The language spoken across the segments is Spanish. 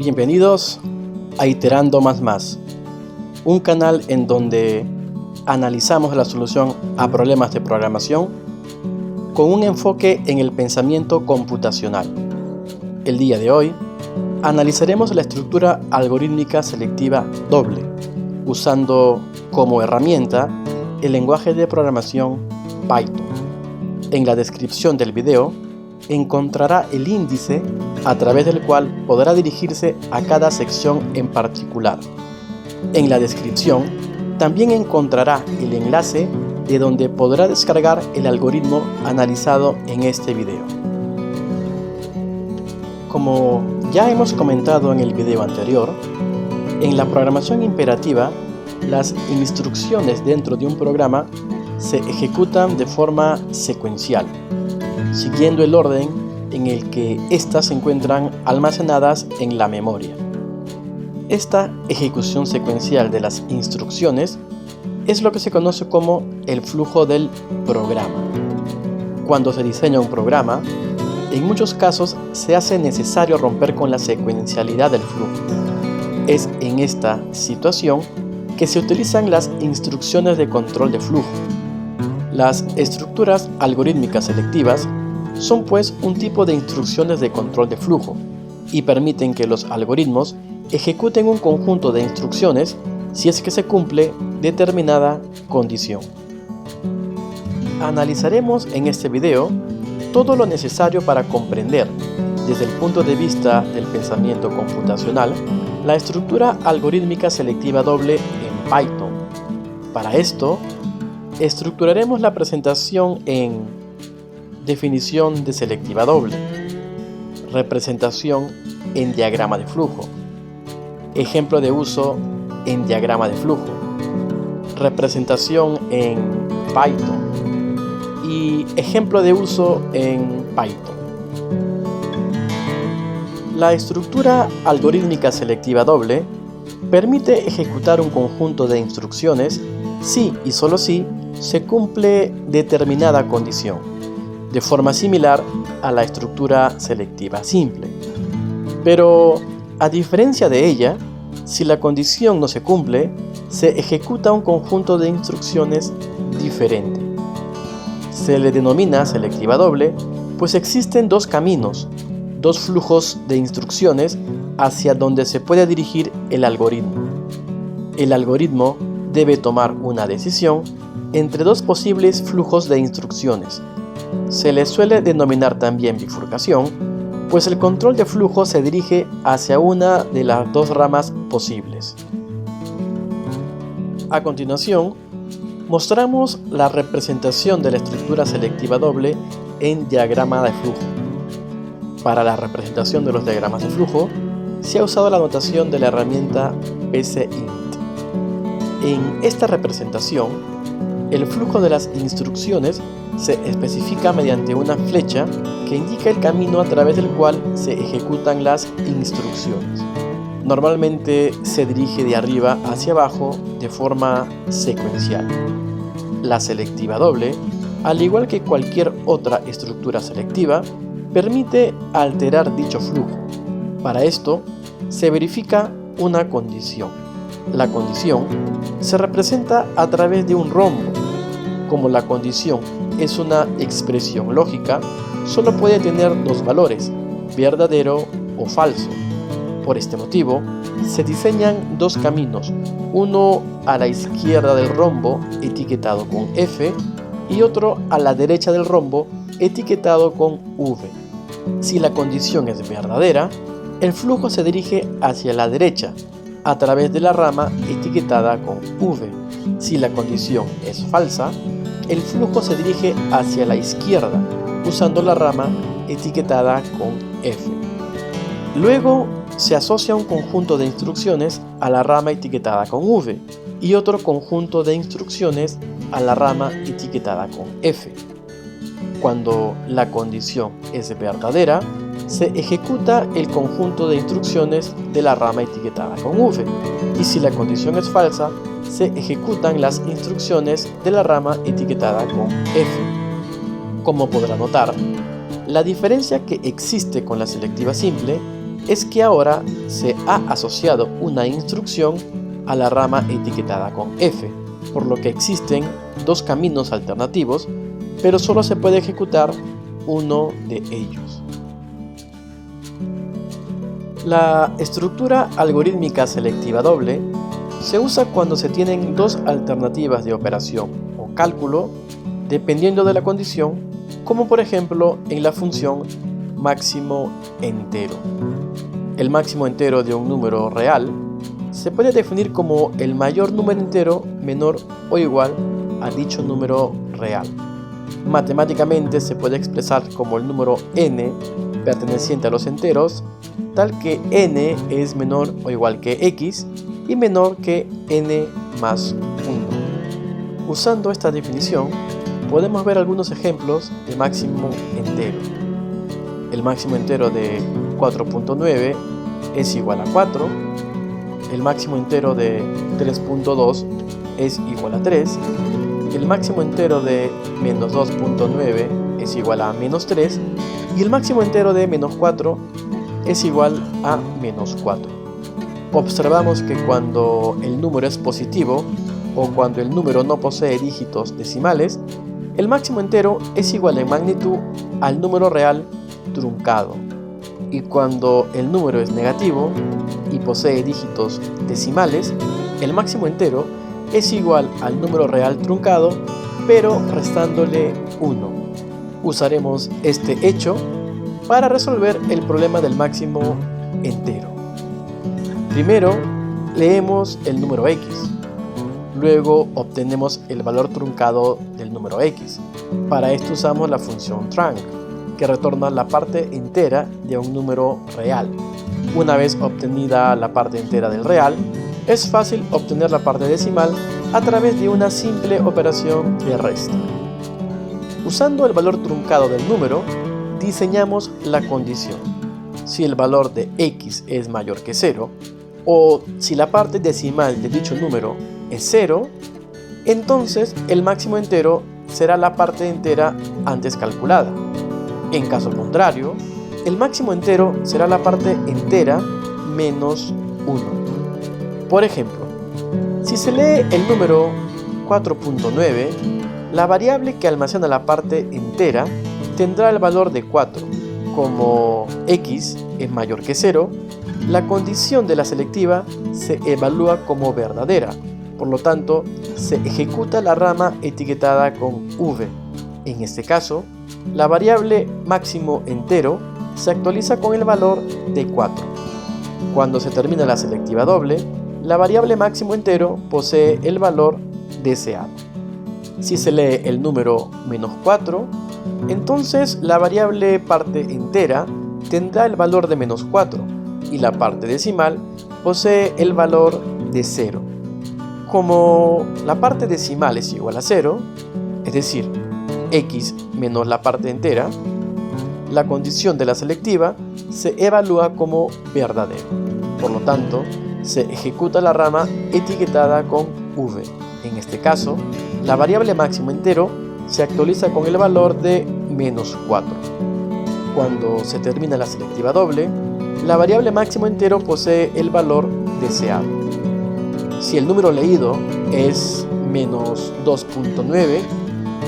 Bienvenidos a Iterando Más, un canal en donde analizamos la solución a problemas de programación con un enfoque en el pensamiento computacional. El día de hoy analizaremos la estructura algorítmica selectiva doble, usando como herramienta el lenguaje de programación Python. En la descripción del video encontrará el índice a través del cual podrá dirigirse a cada sección en particular. En la descripción también encontrará el enlace de donde podrá descargar el algoritmo analizado en este video. Como ya hemos comentado en el video anterior, en la programación imperativa, las instrucciones dentro de un programa se ejecutan de forma secuencial, siguiendo el orden en el que éstas se encuentran almacenadas en la memoria. Esta ejecución secuencial de las instrucciones es lo que se conoce como el flujo del programa. Cuando se diseña un programa, en muchos casos se hace necesario romper con la secuencialidad del flujo. Es en esta situación que se utilizan las instrucciones de control de flujo. Las estructuras algorítmicas selectivas son pues un tipo de instrucciones de control de flujo y permiten que los algoritmos ejecuten un conjunto de instrucciones si es que se cumple determinada condición. Analizaremos en este video todo lo necesario para comprender, desde el punto de vista del pensamiento computacional, la estructura algorítmica selectiva doble en Python. Para esto, estructuraremos la presentación en definición de selectiva doble, representación en diagrama de flujo, ejemplo de uso en diagrama de flujo, representación en Python y ejemplo de uso en Python. La estructura algorítmica selectiva doble permite ejecutar un conjunto de instrucciones si y solo si se cumple determinada condición, de forma similar a la estructura selectiva simple. Pero, a diferencia de ella, si la condición no se cumple, se ejecuta un conjunto de instrucciones diferente. Se le denomina selectiva doble, pues existen dos caminos, dos flujos de instrucciones hacia donde se puede dirigir el algoritmo. El algoritmo debe tomar una decisión entre dos posibles flujos de instrucciones. Se le suele denominar también bifurcación, pues el control de flujo se dirige hacia una de las dos ramas posibles. A continuación, mostramos la representación de la estructura selectiva doble en diagrama de flujo. Para la representación de los diagramas de flujo, se ha usado la notación de la herramienta pcint. En esta representación, el flujo de las instrucciones se especifica mediante una flecha que indica el camino a través del cual se ejecutan las instrucciones. Normalmente se dirige de arriba hacia abajo de forma secuencial. La selectiva doble, al igual que cualquier otra estructura selectiva, permite alterar dicho flujo. Para esto, se verifica una condición. La condición se representa a través de un rombo. Como la condición es una expresión lógica, solo puede tener dos valores, verdadero o falso. Por este motivo, se diseñan dos caminos, uno a la izquierda del rombo etiquetado con F y otro a la derecha del rombo etiquetado con V. Si la condición es verdadera, el flujo se dirige hacia la derecha, a través de la rama etiquetada con V. Si la condición es falsa, el flujo se dirige hacia la izquierda, usando la rama etiquetada con F. Luego, se asocia un conjunto de instrucciones a la rama etiquetada con V y otro conjunto de instrucciones a la rama etiquetada con F. Cuando la condición es verdadera, se ejecuta el conjunto de instrucciones de la rama etiquetada con V, y si la condición es falsa, se ejecutan las instrucciones de la rama etiquetada con F. Como podrá notar, la diferencia que existe con la selectiva simple es que ahora se ha asociado una instrucción a la rama etiquetada con F, por lo que existen dos caminos alternativos, pero solo se puede ejecutar uno de ellos. La estructura algorítmica selectiva doble se usa cuando se tienen dos alternativas de operación o cálculo dependiendo de la condición, como por ejemplo en la función máximo entero. El máximo entero de un número real se puede definir como el mayor número entero menor o igual a dicho número real. Matemáticamente se puede expresar como el número n perteneciente a los enteros, tal que n es menor o igual que x y menor que n más 1. Usando esta definición, podemos ver algunos ejemplos de máximo entero. El máximo entero de 4.9 es igual a 4, el máximo entero de 3.2 es igual a 3, el máximo entero de menos 2.9 es igual a menos 3 y el máximo entero de menos 4 es igual a menos 4. Observamos que cuando el número es positivo o cuando el número no posee dígitos decimales, el máximo entero es igual en magnitud al número real truncado. Y cuando el número es negativo y posee dígitos decimales, el máximo entero es igual al número real truncado, pero restándole 1. Usaremos este hecho para resolver el problema del máximo entero. Primero, leemos el número x. Luego obtenemos el valor truncado del número x. Para esto usamos la función trunc, que retorna la parte entera de un número real. Una vez obtenida la parte entera del real, es fácil obtener la parte decimal a través de una simple operación de resta. Usando el valor truncado del número, diseñamos la condición. Si el valor de x es mayor que 0, o si la parte decimal de dicho número es 0, entonces el máximo entero será la parte entera antes calculada. En caso contrario, el máximo entero será la parte entera menos 1. Por ejemplo, si se lee el número 4.9, la variable que almacena la parte entera tendrá el valor de 4. Como x es mayor que 0, la condición de la selectiva se evalúa como verdadera. Por lo tanto, se ejecuta la rama etiquetada con v. En este caso, la variable máximo entero se actualiza con el valor de 4. Cuando se termina la selectiva doble, la variable máximo entero posee el valor deseado. Si se lee el número menos 4, entonces la variable parte entera tendrá el valor de menos 4 y la parte decimal posee el valor de 0. Como la parte decimal es igual a 0, es decir, x menos la parte entera, la condición de la selectiva se evalúa como verdadero. Por lo tanto, se ejecuta la rama etiquetada con v. En este caso, la variable máximo entero se actualiza con el valor de menos 4. Cuando se termina la selectiva doble, la variable máximo entero posee el valor deseado. Si el número leído es menos 2.9,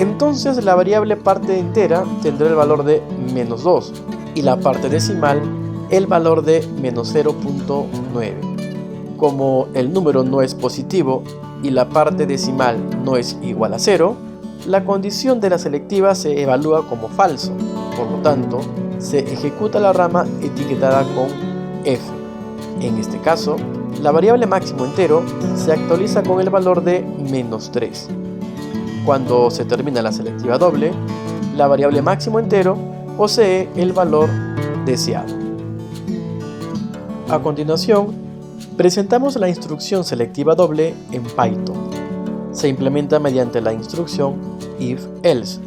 entonces la variable parte entera tendrá el valor de menos 2 y la parte decimal el valor de menos 0.9. Como el número no es positivo y la parte decimal no es igual a 0, la condición de la selectiva se evalúa como falso. Por lo tanto, se ejecuta la rama etiquetada con f. En este caso, la variable máximo entero se actualiza con el valor de menos 3. Cuando se termina la selectiva doble, la variable máximo entero posee el valor deseado. A continuación, presentamos la instrucción selectiva doble en Python. Se implementa mediante la instrucción if-else,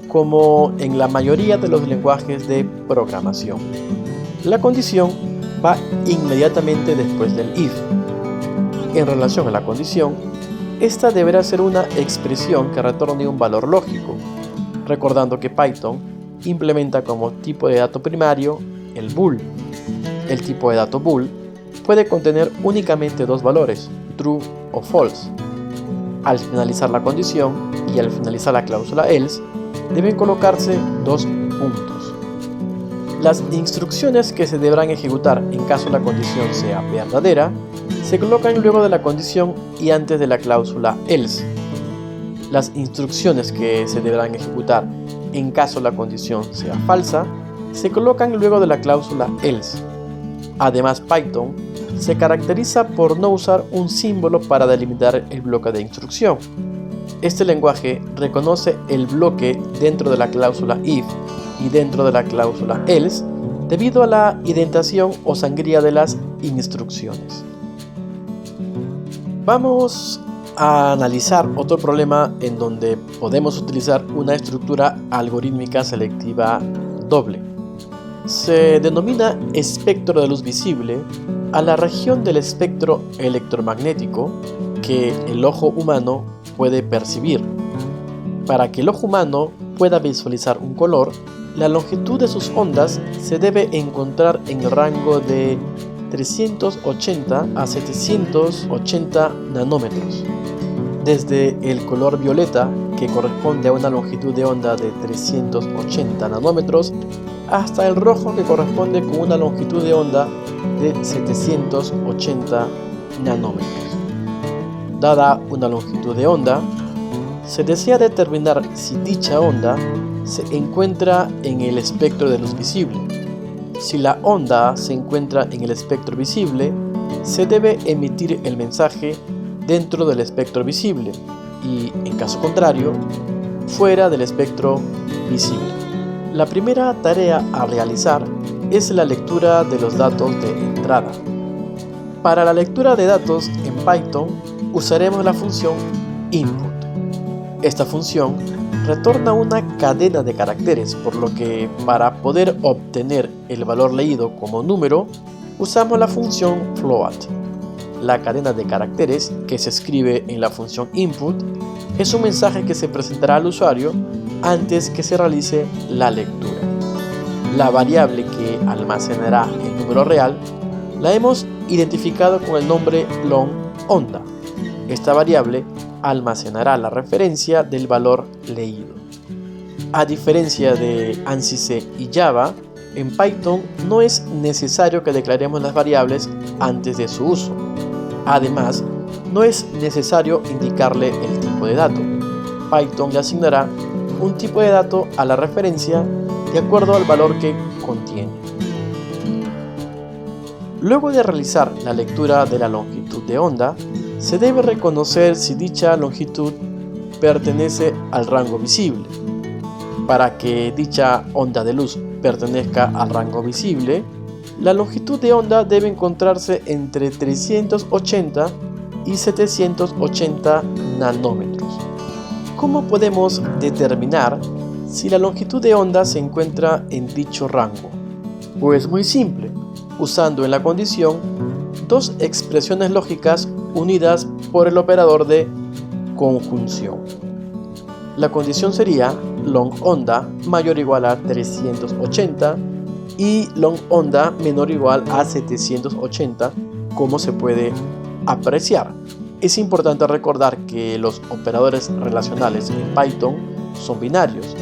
como en la mayoría de los lenguajes de programación. La condición va inmediatamente después del if. En relación a la condición, esta deberá ser una expresión que retorne un valor lógico, recordando que Python implementa como tipo de dato primario el bool. el tipo de dato bool puede contener únicamente dos valores, true o false. Al finalizar la condición y al finalizar la cláusula else, deben colocarse dos puntos. Las instrucciones que se deberán ejecutar en caso la condición sea verdadera se colocan luego de la condición y antes de la cláusula else. Las instrucciones que se deberán ejecutar en caso la condición sea falsa se colocan luego de la cláusula else. Además, Python se caracteriza por no usar un símbolo para delimitar el bloque de instrucción. Este lenguaje reconoce el bloque dentro de la cláusula if y dentro de la cláusula else debido a la indentación o sangría de las instrucciones. Vamos a analizar otro problema en donde podemos utilizar una estructura algorítmica selectiva doble. Se denomina espectro de luz visible a la región del espectro electromagnético que el ojo humano puede percibir. Para que el ojo humano pueda visualizar un color, la longitud de sus ondas se debe encontrar en el rango de 380 a 780 nanómetros. Desde el color violeta, que corresponde a una longitud de onda de 380 nanómetros, hasta el rojo, que corresponde con una longitud de onda de 780 nanómetros. Dada una longitud de onda, se desea determinar si dicha onda se encuentra en el espectro de luz visible. Si la onda se encuentra en el espectro visible, se debe emitir el mensaje dentro del espectro visible y, en caso contrario, fuera del espectro visible. La primera tarea a realizar es la lectura de los datos de entrada. Para la lectura de datos en Python usaremos la función input. Esta función retorna una cadena de caracteres, por lo que para poder obtener el valor leído como número, usamos la función float. La cadena de caracteres que se escribe en la función input es un mensaje que se presentará al usuario antes que se realice la lectura. La variable que almacenará el número real la hemos identificado con el nombre long_onda. Esta variable almacenará la referencia del valor leído. A diferencia de ANSI C y Java, en Python no es necesario que declaremos las variables antes de su uso. Además, no es necesario indicarle el tipo de dato. Python le asignará un tipo de dato a la referencia de acuerdo al valor que contiene. Luego de realizar la lectura de la longitud de onda, se debe reconocer si dicha longitud pertenece al rango visible. Para que dicha onda de luz pertenezca al rango visible, la longitud de onda debe encontrarse entre 380 y 780 nanómetros. ¿Cómo podemos determinar si la longitud de onda se encuentra en dicho rango? Pues muy simple, usando en la condición dos expresiones lógicas unidas por el operador de conjunción. La condición sería long_onda mayor o igual a 380 y long_onda menor o igual a 780, como se puede apreciar. Es importante recordar que los operadores relacionales en Python son binarios,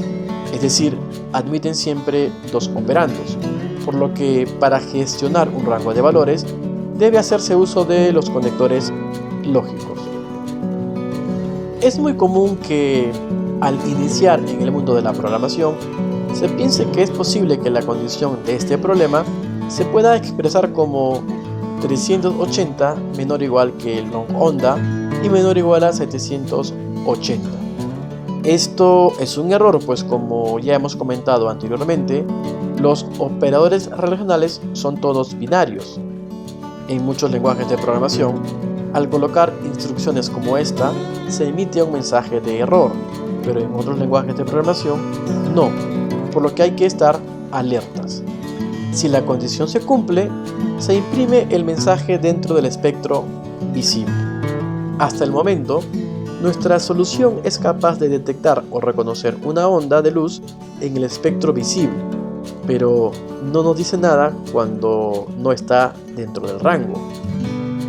es decir, admiten siempre dos operandos, por lo que para gestionar un rango de valores debe hacerse uso de los conectores lógicos. Es muy común que al iniciar en el mundo de la programación se piense que es posible que la condición de este problema se pueda expresar como 380 menor o igual que el long_onda y menor o igual a 780. Esto es un error, pues como ya hemos comentado anteriormente, los operadores relacionales son todos binarios. En muchos lenguajes de programación, al colocar instrucciones como esta, se emite un mensaje de error, pero en otros lenguajes de programación no, por lo que hay que estar alertas. Si la condición se cumple, se imprime el mensaje dentro del espectro visible. Hasta el momento, nuestra solución es capaz de detectar o reconocer una onda de luz en el espectro visible, pero no nos dice nada cuando no está dentro del rango.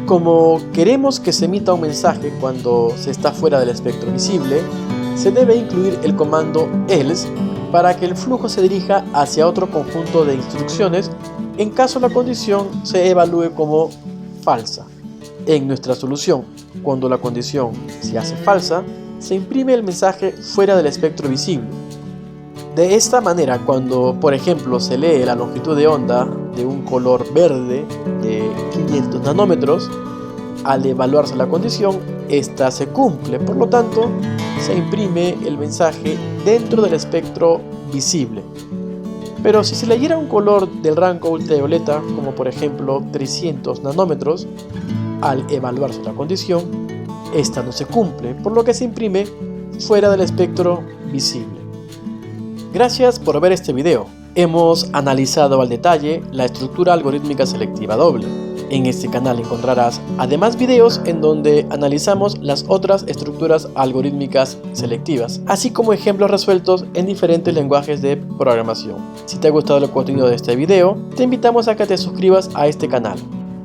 Como queremos que se emita un mensaje cuando se está fuera del espectro visible, se debe incluir el comando else para que el flujo se dirija hacia otro conjunto de instrucciones en caso la condición se evalúe como falsa. En nuestra solución, cuando la condición se hace falsa, se imprime el mensaje fuera del espectro visible. De esta manera, cuando por ejemplo se lee la longitud de onda de un color verde de 500 nanómetros, al evaluarse la condición, esta se cumple, por lo tanto, se imprime el mensaje dentro del espectro visible. Pero si se leyera un color del rango ultravioleta, como por ejemplo 300 nanómetros, al evaluarse la condición, esta no se cumple, por lo que se imprime fuera del espectro visible. Gracias por ver este video. Hemos analizado al detalle la estructura algorítmica selectiva doble. En este canal encontrarás además videos en donde analizamos las otras estructuras algorítmicas selectivas, así como ejemplos resueltos en diferentes lenguajes de programación. Si te ha gustado el contenido de este video, te invitamos a que te suscribas a este canal.